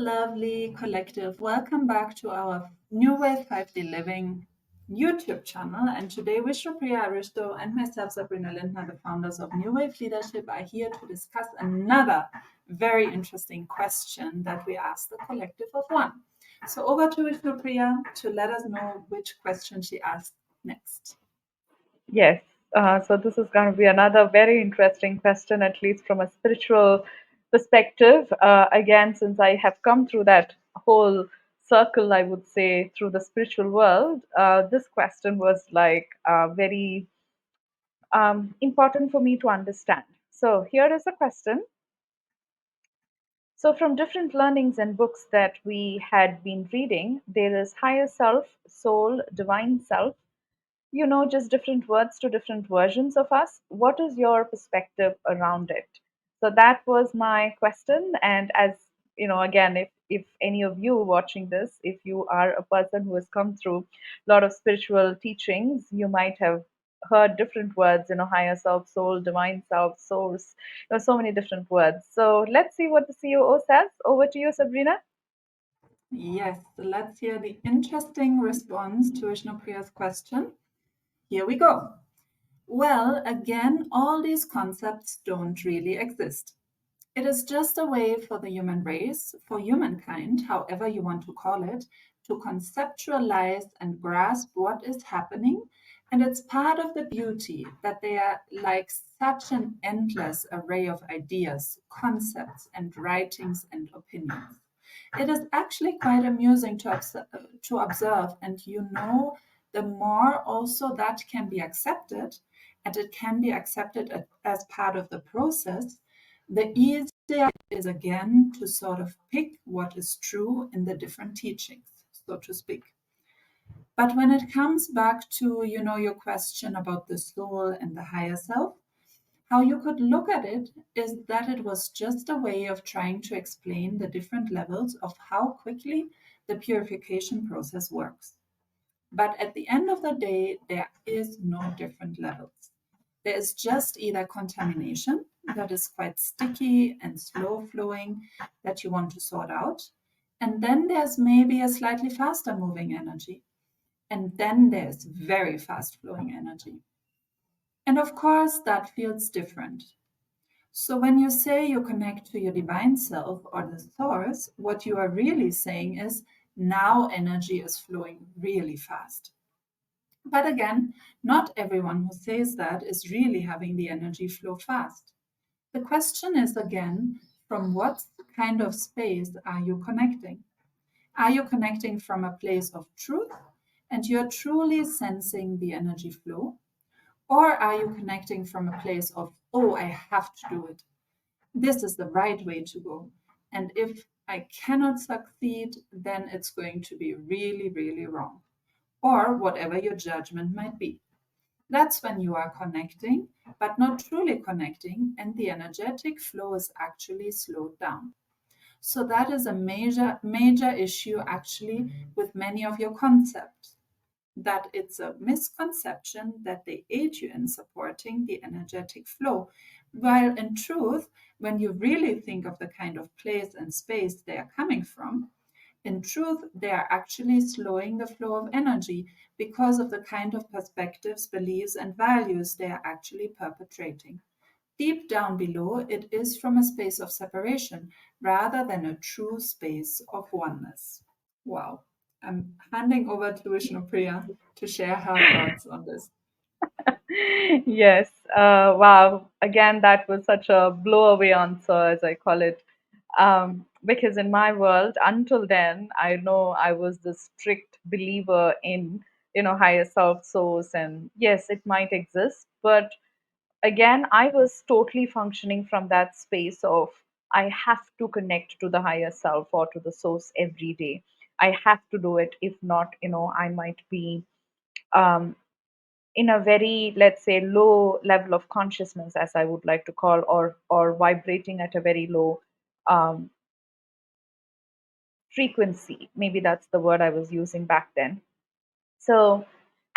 lovely collective. Welcome back to our NuWave 5D Living YouTube channel. And today, Vishnupriya, Aristo, and myself, Sabrina Lindner, the founders of NuWave Leadership, are here to discuss another very interesting question that we asked the collective of one. So over to Vishnupriya to let us know which question she asked next. Yes. So this is going to be another very interesting question, at least from a spiritual perspective. Again, since I have come through that whole circle, I would say, through the spiritual world, this question was like very important for me to understand. So here is the question. So, from different learnings and books that we had been reading, there is higher self, soul, divine self, just different words to different versions of us. What is your perspective around it? So that was my question. And as again, if any of you watching this, if you are a person who has come through a lot of spiritual teachings, you might have heard different words, higher self, soul, divine self, source, so many different words. So let's see what the COO says. Over to you, Sabrina. Yes, let's hear the interesting response to Vishnupriya's question. Here we go. Well, again, all these concepts don't really exist. It is just a way for the human race, for humankind, however you want to call it, to conceptualize and grasp what is happening. And it's part of the beauty that they are like such an endless array of ideas, concepts, and writings and opinions. It is actually quite amusing to observe, and the more also that can be accepted, and it can be accepted as part of the process, the easier it is again to sort of pick what is true in the different teachings, so to speak. But when it comes back to, your question about the soul and the higher self, how you could look at it is that it was just a way of trying to explain the different levels of how quickly the purification process works. But at the end of the day, there is no different levels. There is just either contamination that is quite sticky and slow flowing that you want to sort out. And then there's maybe a slightly faster moving energy. And then there's very fast flowing energy. And of course, that feels different. So when you say you connect to your divine self or the source, what you are really saying is now energy is flowing really fast. But again, not everyone who says that is really having the energy flow fast. The question is again, from what kind of space are you connecting? Are you connecting from a place of truth and you're truly sensing the energy flow? Or are you connecting from a place of, oh, I have to do it? This is the right way to go. And if I cannot succeed, then it's going to be really, really wrong. Or whatever your judgment might be. That's when you are connecting, but not truly connecting, and the energetic flow is actually slowed down. So that is a major, major issue actually with many of your concepts. That it's a misconception that they aid you in supporting the energetic flow. While in truth, when you really think of the kind of place and space they are coming from, in truth, they are actually slowing the flow of energy because of the kind of perspectives, beliefs, and values they are actually perpetrating. Deep down below, it is from a space of separation rather than a true space of oneness. Wow. I'm handing over to Vishnupriya to share her thoughts on this. Yes. Wow. Again, that was such a blow away answer, as I call it. Because in my world, until then, I know I was the strict believer in, higher self source. And yes, it might exist. But again, I was totally functioning from that space of I have to connect to the higher self or to the source every day. I have to do it. If not, I might be um, in a very, let's say, low level of consciousness, as I would like to call, or vibrating at a very low um, frequency. Maybe that's the word I was using back then. So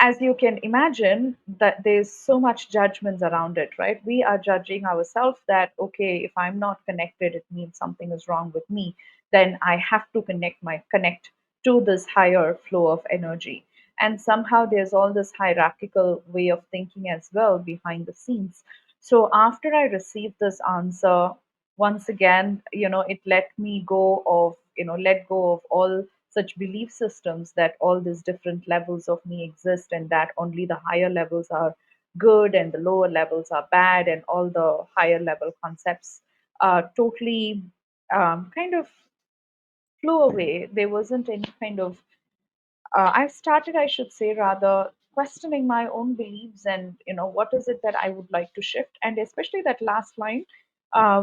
as you can imagine, that there's so much judgments around it, right? We are judging ourselves that, okay, if I'm not connected, it means something is wrong with me. Then I have to connect to this higher flow of energy. And somehow there's all this hierarchical way of thinking as well behind the scenes. So after I received this answer, once again, it let go of all such belief systems that all these different levels of me exist, and that only the higher levels are good and the lower levels are bad, and all the higher level concepts totally kind of flew away. There wasn't any kind of I've started, I should say, rather questioning my own beliefs, and what is it that I would like to shift, and especially that last line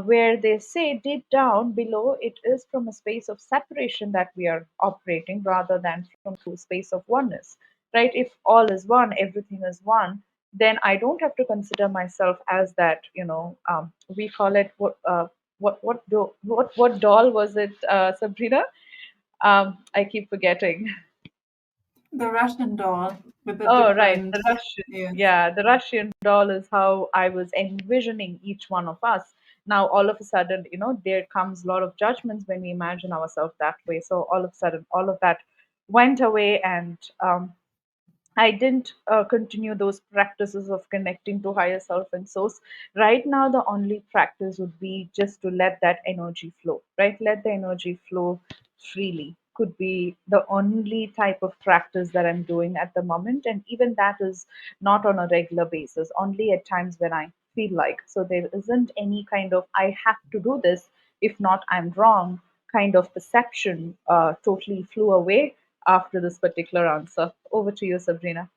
where they say deep down below it is from a space of separation that we are operating rather than from a space of oneness, right? If all is one, everything is one, then I don't have to consider myself as that. We call it what doll was it, Sabrina? I keep forgetting. The Russian doll with the Oh, right. different, The Russian. yes. Yeah, the Russian doll is how I was envisioning each one of us. Now, all of a sudden, there comes a lot of judgments when we imagine ourselves that way. So, all of a sudden, all of that went away, and I didn't continue those practices of connecting to higher self and source. Right now, the only practice would be just to let that energy flow, right? Let the energy flow freely. Could be the only type of practice that I'm doing at the moment. And even that is not on a regular basis, only at times when I feel like. So there isn't any kind of, I have to do this, if not, I'm wrong kind of perception totally flew away after this particular answer. Over to you, Sabrina.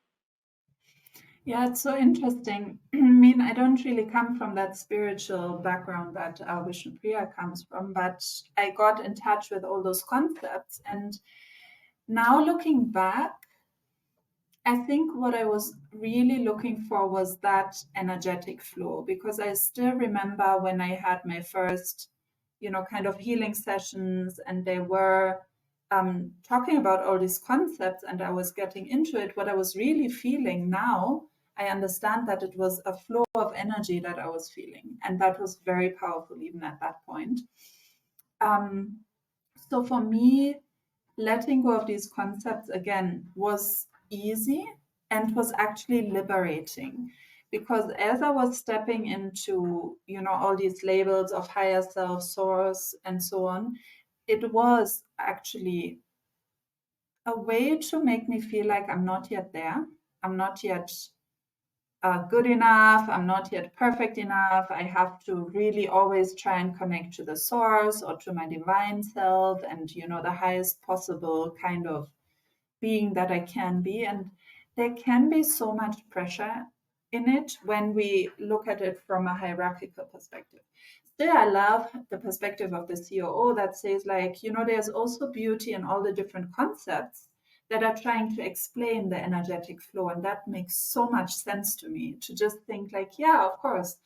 Yeah, it's so interesting. I mean, I don't really come from that spiritual background that Vishnupriya comes from, but I got in touch with all those concepts. And now looking back, I think what I was really looking for was that energetic flow, because I still remember when I had my first, kind of healing sessions, and they were talking about all these concepts, and I was getting into it. What I was really feeling now, I understand that it was a flow of energy that I was feeling, and that was very powerful even at that point. Um, so for me, letting go of these concepts again was easy and was actually liberating, because as I was stepping into all these labels of higher self, source, and so on, it was actually a way to make me feel like I'm not yet there. I'm not yet good enough. I'm not yet perfect enough. I have to really always try and connect to the source or to my divine self and, the highest possible kind of being that I can be. And there can be so much pressure in it when we look at it from a hierarchical perspective. Still, I love the perspective of the COO that says, like, there's also beauty in all the different concepts that are trying to explain the energetic flow. And that makes so much sense to me, to just think, like, yeah, of course,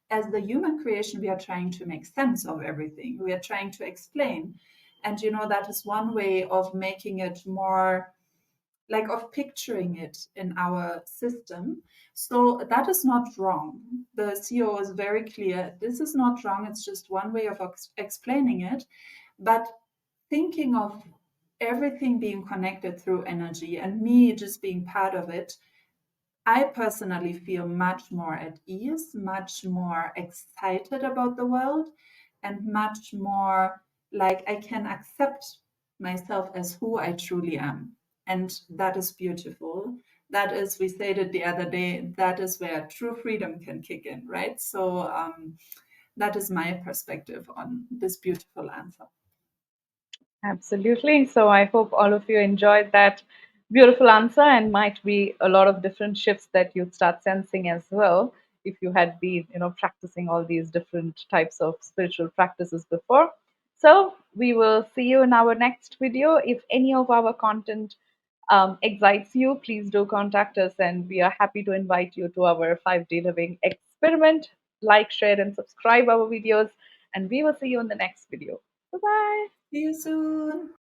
as the human creation, we are trying to make sense of everything. We are trying to explain. And, that is one way of making it more, like, of picturing it in our system. So that is not wrong. The CEO is very clear. This is not wrong. It's just one way of explaining it. But thinking of everything being connected through energy and me just being part of it, I personally feel much more at ease, much more excited about the world, and much more like I can accept myself as who I truly am. And that is beautiful. That is, we said it the other day, that is where true freedom can kick in, right? So that is my perspective on this beautiful answer. Absolutely. So I hope all of you enjoyed that beautiful answer, and might be a lot of different shifts that you'd start sensing as well if you had been, practicing all these different types of spiritual practices before. So we will see you in our next video. If any of our content excites you, please do contact us, and we are happy to invite you to our 5-day living experiment. Like, share, and subscribe our videos, and we will see you in the next video. Bye bye. See you soon.